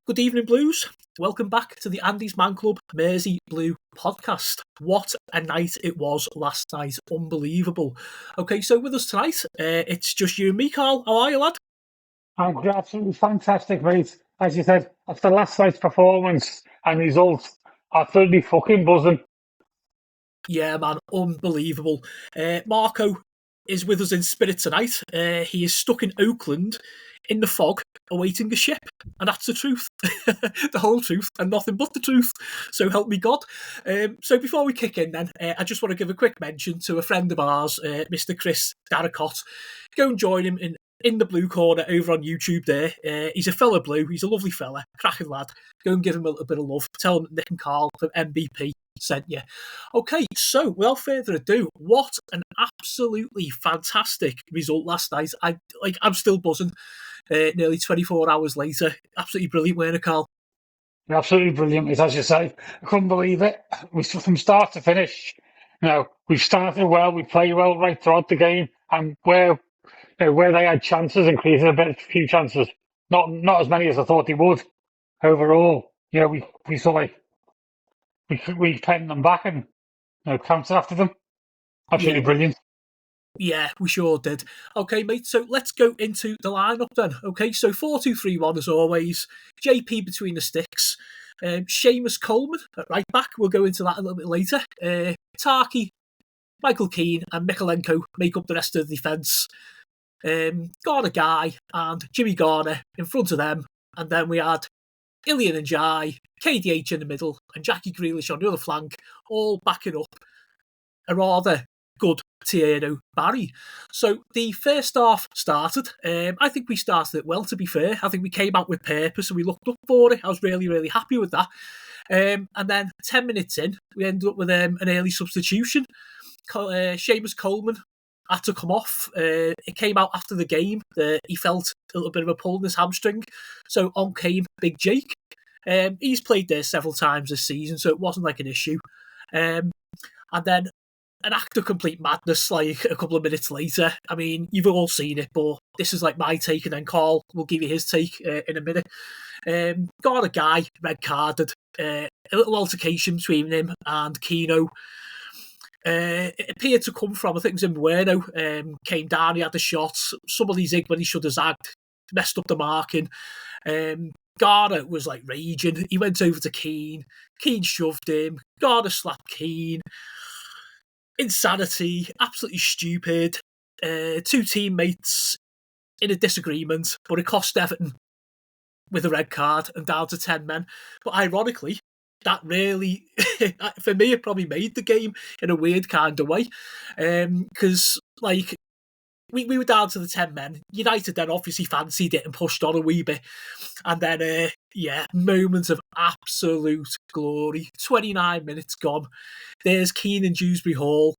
Good evening, Blues. Welcome back to the Andy's Man Club Mersey Blue podcast. What a night it was last night. Unbelievable. Okay, so with us tonight, it's just you and me, Carl. How are you, lad? I'm absolutely fantastic, mate. As you said, after last night's performance and results, I'm absolutely fucking buzzing. Yeah, man, unbelievable. Marco is with us in spirit tonight. He is stuck in Oakland in the fog awaiting a ship, and that's the truth. The whole truth and nothing but the truth. So help me God. So before we kick in then, I just want to give a quick mention to a friend of ours, Mr. Chris Darracott. Go and join him in the Blue Corner over on YouTube there. He's a fellow Blue. He's a lovely fella, cracking lad. Go and give him a little bit of love. Tell him Nick and Carl from MBP sent you. Okay, so without further ado, what an absolutely fantastic result last night. I'm still buzzing. Nearly 24 hours later, absolutely brilliant, weren't it, Carl? Absolutely brilliant, mate. As you say, I couldn't believe it. From start to finish, we've started well, we played well right throughout the game, and where they had chances and created a few chances, not as many as I thought they would. Overall, we sort of we penned them back and counted after them. Absolutely brilliant. Yeah, we sure did. Okay, mate, so let's go into the lineup then. Okay, so 4-2-3-1 as always. JP between the sticks. Seamus Coleman at right back. We'll go into that a little bit later. Tarky, Michael Keane and Mikolenko make up the rest of the defence. Garner Guy and Jimmy Garner in front of them. And then we had Ilian and Jai, KDH in the middle, and Jackie Grealish on the other flank, all backing up a rather good Tierno Barry. So the first half started. I think we started it well, to be fair. I think we came out with purpose and we looked up for it. I was really, really happy with that. And then 10 minutes in, we ended up with an early substitution. Seamus Coleman had to come off. It came out after the game. He felt a little bit of a pull in his hamstring. So on came Big Jake. He's played there several times this season, so it wasn't like an issue. And then an act of complete madness, like a couple of minutes later. I mean, you've all seen it, but this is like my take, and then Carl will give you his take in a minute. Got a guy red carded. A little altercation between him and Keno. It appeared to come from, I think it was Mbueno, came down, he had the shots. Somebody zigged when he should have zagged, messed up the marking. Garner was like raging. He went over to Keane. Keane shoved him. Garner slapped Keane. Insanity, absolutely stupid. Two teammates in a disagreement, but it cost Everton with a red card and down to 10 men. But ironically, that really, for me, it probably made the game in a weird kind of way. Because, we were down to the 10 men. United then obviously fancied it and pushed on a wee bit. And then, moments of absolute glory. 29 minutes gone. There's Keane in Dewsbury Hall.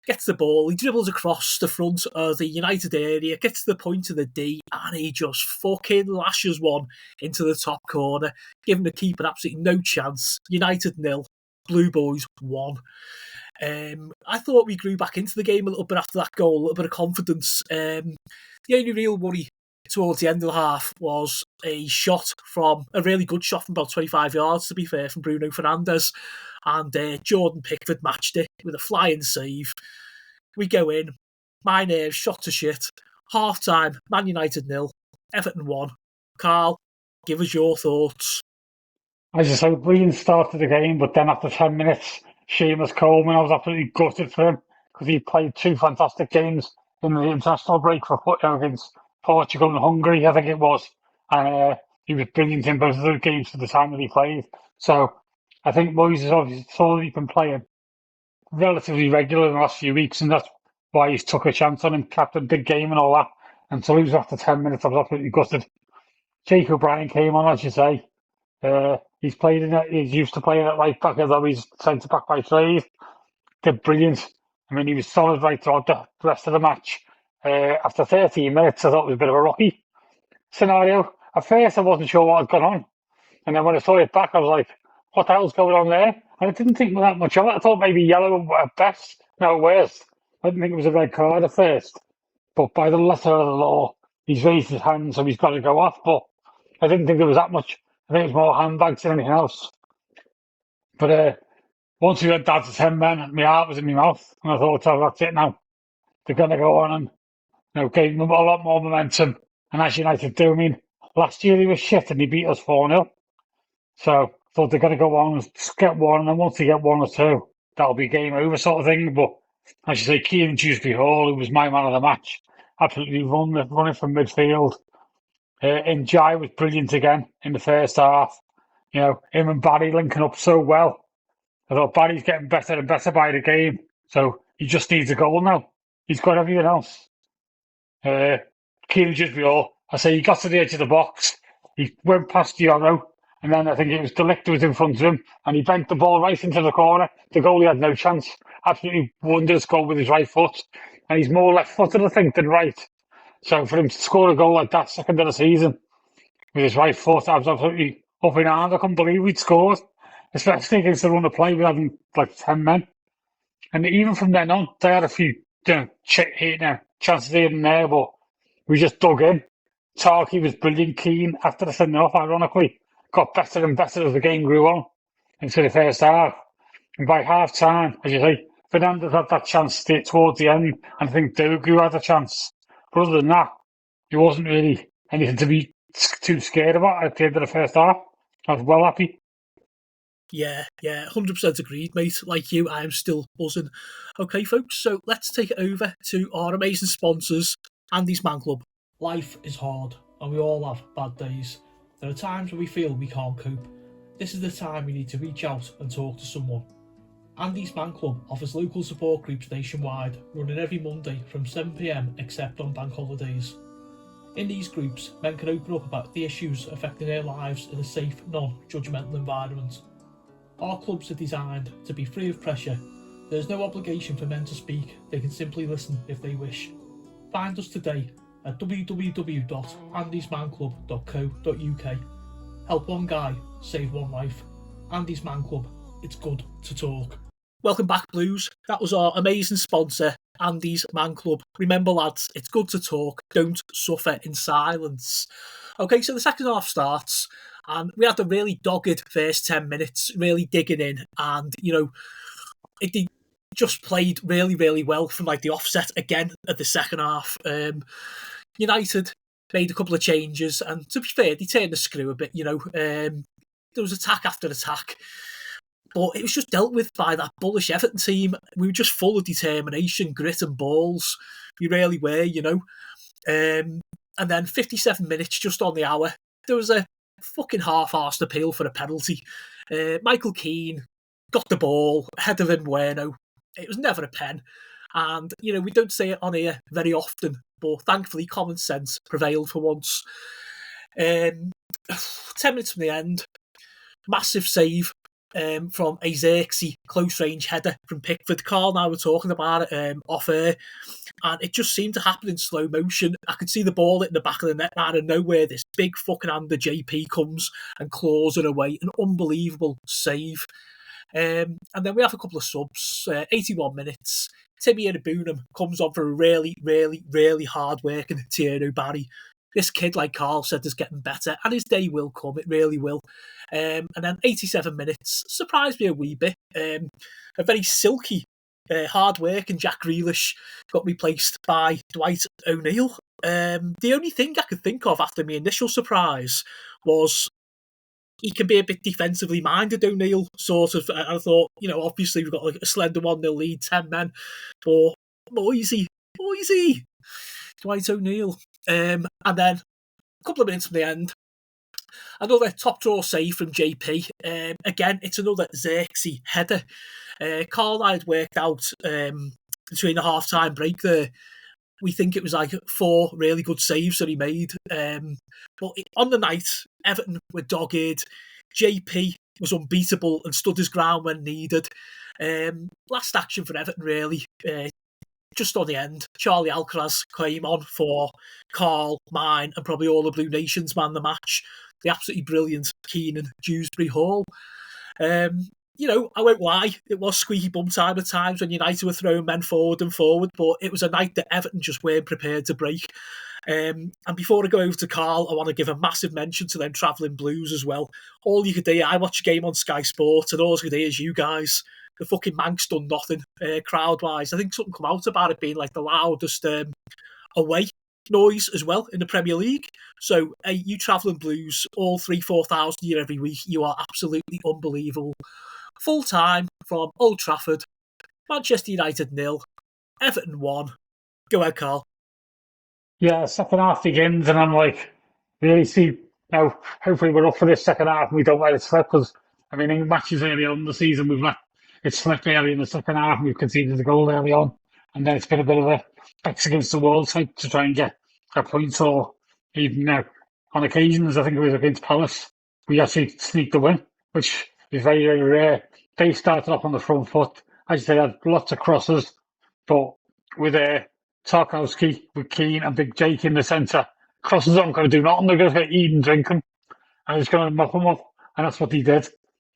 Gets the ball. He dribbles across the front of the United area. Gets to the point of the D. And he just fucking lashes one into the top corner. Giving the keeper absolutely no chance. United 0. Blue Boys 1. I thought we grew back into the game a little bit after that goal, a little bit of confidence. The only real worry towards the end of the half was a really good shot from about 25 yards, to be fair, from Bruno Fernandes. And Jordan Pickford matched it with a flying save. We go in, my nerves shot to shit. Half time, Man United 0, Everton 1. Carl, give us your thoughts. As you say, brilliant start to the game, but then after 10 minutes, Seamus Coleman, I was absolutely gutted for him because he played two fantastic games in the international break against Portugal and Hungary, I think it was. And he was brilliant in both of those games for the time that he played. So I think Moyes has obviously saw that he's been playing relatively regular in the last few weeks, and that's why he's took a chance on him, captain big game and all that. And so he was after 10 minutes, I was absolutely gutted. Jake O'Brien came on, as you say. He's used to playing at right back, although he's centre back by trade. Did brilliant. I mean, he was solid right throughout the rest of the match. After 13 minutes, I thought it was a bit of a rocky scenario. At first, I wasn't sure what had gone on. And then when I saw it back, I was like, what the hell's going on there? And I didn't think that much of it. I thought maybe yellow at best, no worst. I didn't think it was a red card at first. But by the letter of the law, he's raised his hand, so he's got to go off. But I didn't think there was that much I think it was more handbags than anything else. But once we went down to 10 men, my heart was in my mouth, and I thought, oh, that's it now. They're going to go on and gave them a lot more momentum. And as United do, I mean, last year they were shit and they beat us 4-0. So I thought they're going to go on and just get one, and then once they get one or two, that'll be game over sort of thing. But as you say, Kieran Dewsbury Hall, who was my man of the match, absolutely running from midfield. And Jai was brilliant again in the first half. Him and Barry linking up so well. I thought Barry's getting better and better by the game. So he just needs a goal now. He's got everything else. Kieran Dewsbury Hall, I say he got to the edge of the box. He went past Yoro, and then I think it was Delict who was in front of him, and he bent the ball right into the corner. The goalie had no chance. Absolutely wondrous goal with his right foot. And he's more left-footed, I think, than right. So for him to score a goal like that, second of the season, with his right foot, I was absolutely up in arms. I couldn't believe he'd scored, especially against the run of play with having like 10 men. And even from then on, they had a few chances here and there, but we just dug in. Tarky was brilliant. Keane, after the sending off, ironically, got better and better as the game grew on into the first half. And by half time, as you say, Fernandez had that chance towards the end, and I think Dogu had a chance. But other than that, it wasn't really anything to be too scared about at the end of the first half. I was well happy. Yeah, 100% agreed, mate. Like you, I am still buzzing. Okay, folks, so let's take it over to our amazing sponsors, Andy's Man Club. Life is hard, and we all have bad days. There are times when we feel we can't cope. This is the time we need to reach out and talk to someone. Andy's Man Club offers local support groups nationwide, running every Monday from 7 p.m, except on bank holidays. In these groups, men can open up about the issues affecting their lives in a safe, non-judgmental environment. Our clubs are designed to be free of pressure. There is no obligation for men to speak, they can simply listen if they wish. Find us today at www.andysmanclub.co.uk. Help one guy, save one life. Andy's Man Club, it's good to talk. Welcome back, Blues. That was our amazing sponsor, Andy's Man Club. Remember, lads, it's good to talk. Don't suffer in silence. Okay, so the second half starts, and we had a really dogged first 10 minutes, really digging in, and, it just played really, really well from like the offset again at the second half. United made a couple of changes, and to be fair, they turned the screw a bit, there was attack after attack. But it was just dealt with by that bullish Everton team. We were just full of determination, grit and balls. We really were, And then 57 minutes, just on the hour, there was a fucking half-arsed appeal for a penalty. Michael Keane got the ball ahead of Bueno. It was never a pen. And, we don't say it on here very often, but thankfully common sense prevailed for once. 10 minutes from the end, massive save. From a Xerxes close-range header from Pickford. Carl and I were talking about it off air, and it just seemed to happen in slow motion. I could see the ball in the back of the net, out of nowhere, this big fucking hand of JP comes and claws it away. An unbelievable save. And then we have a couple of subs, 81 minutes. Timmy Adebunam comes on for a really, really, really hard-working Thierry Barry. This kid, like Carl said, is getting better, and his day will come. It really will. And then 87 minutes surprised me a wee bit. A very silky, hard-working Jack Grealish got replaced by Dwight O'Neill. The only thing I could think of after my initial surprise was he can be a bit defensively minded, O'Neill, sort of. I thought, obviously we've got like a slender 1-0 lead, 10 men, but Moisey, Dwight O'Neill. And then a couple of minutes from the end, another top draw save from JP. Again, it's another Xerxes header. Carl and I had worked out between the half-time break there. We think it was like 4 really good saves that he made. But on the night, Everton were dogged. JP was unbeatable and stood his ground when needed. Last action for Everton, really. Just on the end, Charlie Alcaraz came on for Carl, mine, and probably all the Blue Nations man the match. The absolutely brilliant Keenan Dewsbury Hall. I won't lie, it was squeaky bum time at times when United were throwing men forward and forward, but it was a night that Everton just weren't prepared to break. And before I go over to Carl, I want to give a massive mention to them travelling Blues as well. All you could do, I watch a game on Sky Sports, and all you could do is you guys. The fucking Manx done nothing crowd-wise. I think something come out about it being like the loudest away noise as well in the Premier League. So you travelling Blues, all 3,000-4,000 a year every week, you are absolutely unbelievable. Full time from Old Trafford, Manchester United 0, Everton 1. Go ahead, Carl. Yeah, second half begins, and I'm like, really see now. Hopefully, we're up for this second half, and we don't let it slip. Because I mean, in matches early on in the season, we've let it slip early in the second half, and we've conceded a goal early on, and then it's been a bit of a backs against the wall type to try and get a point, or even now on occasions, I think it was against Palace, we actually sneaked the win, which is very, very rare. They started off on the front foot. As you said, had lots of crosses, but with Tarkowski with Keane and Big Jake in the centre. Crosses aren't going to do nothing. They're going to get eaten and drinking, and he's going to mop them up. And that's what he did.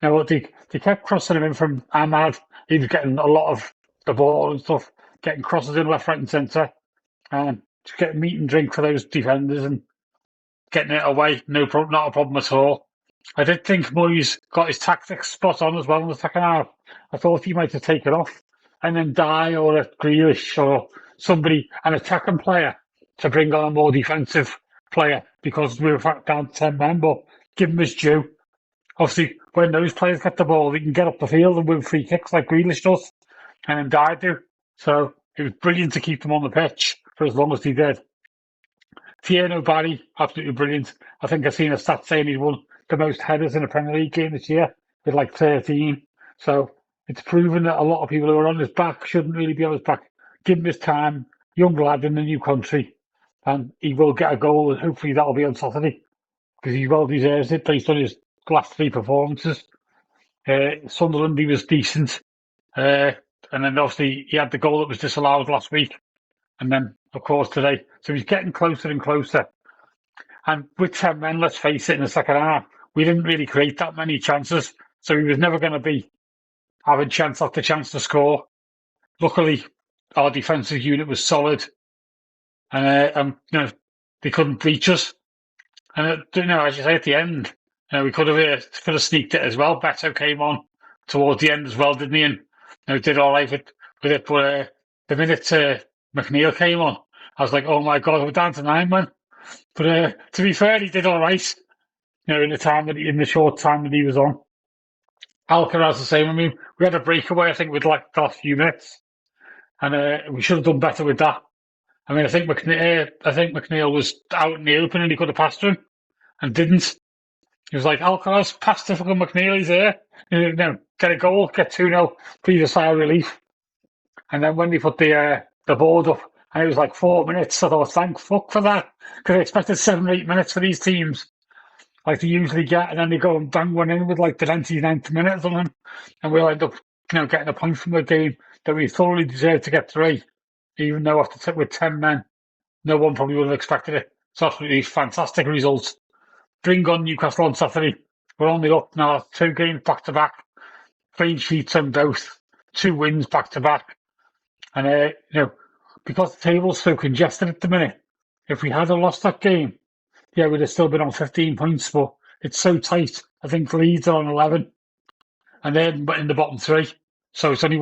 Now, they kept crossing him in from Ahmad. He was getting a lot of the ball and stuff, getting crosses in left, right, and centre, and just getting meat and drink for those defenders and getting it away. No problem, not a problem at all. I did think Moyes got his tactics spot on as well in the second half. I thought he might have taken off and then Dye or a Grealish or somebody, an attacking player, to bring on a more defensive player because we were down to 10 men, but give him his due. Obviously, when those players get the ball, they can get up the field and win free kicks like Grealish does, and then Dye do. So it was brilliant to keep them on the pitch for as long as he did. Tierno Barry, absolutely brilliant. I think I've seen a stat saying he's won the most headers in a Premier League game this year with like 13. So it's proven that a lot of people who are on his back shouldn't really be on his back. Give him his time, young lad in the new country, and he will get a goal, and hopefully that'll be on Saturday because he well deserves it based on his last three performances. Sunderland, he was decent, and then obviously he had the goal that was disallowed last week, and then of course today. So he's getting closer and closer. And with 10 men, let's face it, in the second half, we didn't really create that many chances, so he was never going to be having chance after chance to score. Luckily, our defensive unit was solid, and they couldn't breach us. And as you say at the end, we could have sneaked it as well. Beto came on towards the end as well, didn't he? And did all right with it. But the minute McNeil came on, I was like, oh my God, we're down to 9 men. But to be fair, he did all right. In the short time that he was on. Alcaraz the same. I mean, we had a breakaway, I think, with like the last few minutes, and we should have done better with that. I mean, I think McNeil was out in the open and he could have passed him, and didn't. He was like, Alcaraz, pass to fucking McNeil, he's there. Get a goal, get 2-0, breathe a sigh of relief. And then when they put the board up, and it was like 4 minutes, I thought, thank fuck for that, because I expected 7 or 8 minutes for these teams, like they usually get, and then they go and bang one in with like the 99th minute or something, and we'll end up, getting a point from the game that we thoroughly deserved to get 3, even though after with 10 men, no one probably would have expected it. It's absolutely fantastic results. Bring on Newcastle on Saturday. We're only up now 2 games back to back, clean sheets on both, 2 wins back to back, and because the table's so congested at the minute, if we had lost that game, yeah, we'd have still been on 15 points, but it's so tight. I think Leeds are on 11, and they're in the bottom 3. So it's only,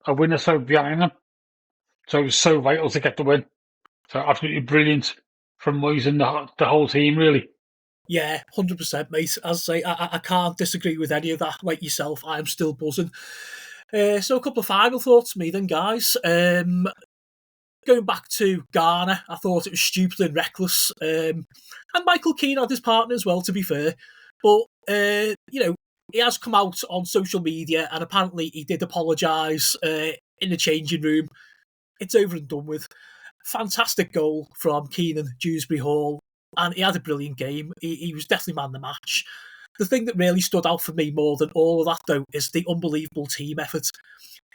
a win or so behind them. So it was so vital to get the win. So absolutely brilliant from Moyes and the whole team, really. Yeah, 100%, mate. As I say, I can't disagree with any of that. Like yourself, I'm still buzzing. So a couple of final thoughts from me then, guys. Going back to Garner, I thought it was stupid and reckless. And Michael Keane had his partner as well, to be fair. But, he has come out on social media and apparently he did apologise in the changing room. It's over and done with. Fantastic goal from Keenan Dewsbury Hall. And he had a brilliant game. He was definitely man of the match. The thing that really stood out for me more than all of that, though, is the unbelievable team effort.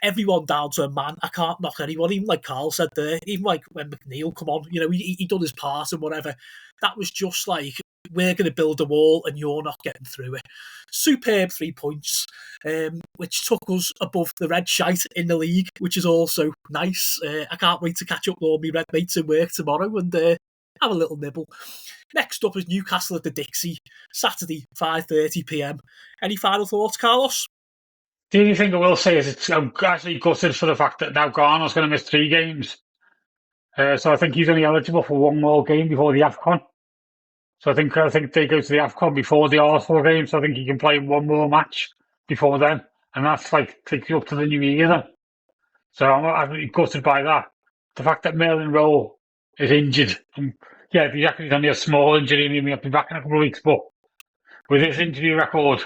Everyone down to a man. I can't knock anyone, even like Carl said there, even like when McNeil come on, he done his part and whatever. That was just like, we're going to build a wall and you're not getting through it. Superb 3 points, which took us above the red shite in the league, which is also nice. I can't wait to catch up with all my red mates in work tomorrow and have a little nibble. Next up is Newcastle at the Dixie, Saturday, 5:30 p.m. Any final thoughts, Carlos? The only thing I will say is I'm actually gutted for the fact that now Garner's going to miss 3 games. So I think he's only eligible for one more game before the AFCON. So I think they go to the AFCON before the Arsenal game. So I think he can play one more match before then, and that's like takes you up to the new year then. So I'm really gutted by that. The fact that Merlin Rowe is injured. Yeah, he's only a small injury and he may be back in a couple of weeks. But with his injury record,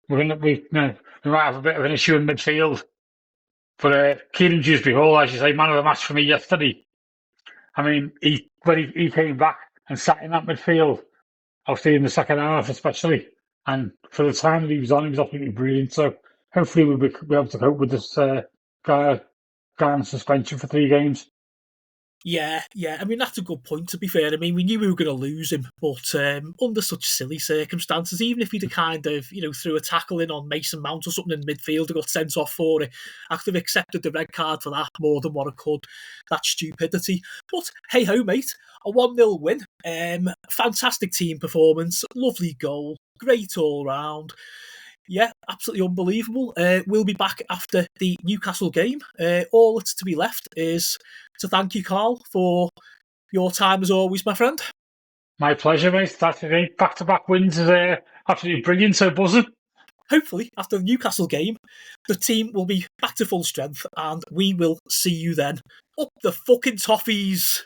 we might have a bit of an issue in midfield. But Kieran Dewsbury Hall, as you say, man of the match for me yesterday. I mean, when he came back and sat in that midfield, obviously in the second half especially, and for the time that he was on, he was absolutely brilliant. So hopefully we'll be able to cope with this guy on suspension for 3 games. Yeah. I mean, that's a good point, to be fair. I mean, we knew we were going to lose him, but under such silly circumstances, even if he'd have kind of, threw a tackle in on Mason Mount or something in midfield and got sent off for it, I could have accepted the red card for that more than what I could. That's stupidity. But hey-ho, mate, a 1-0 win. Fantastic team performance, lovely goal, great all-round. Yeah, absolutely unbelievable. We'll be back after the Newcastle game. All that's to be left is to thank you, Carl, for your time as always, my friend. My pleasure, mate. That's it. Back-to-back wins is absolutely brilliant, so buzzing. Hopefully, after the Newcastle game, the team will be back to full strength and we will see you then. Up the fucking Toffees!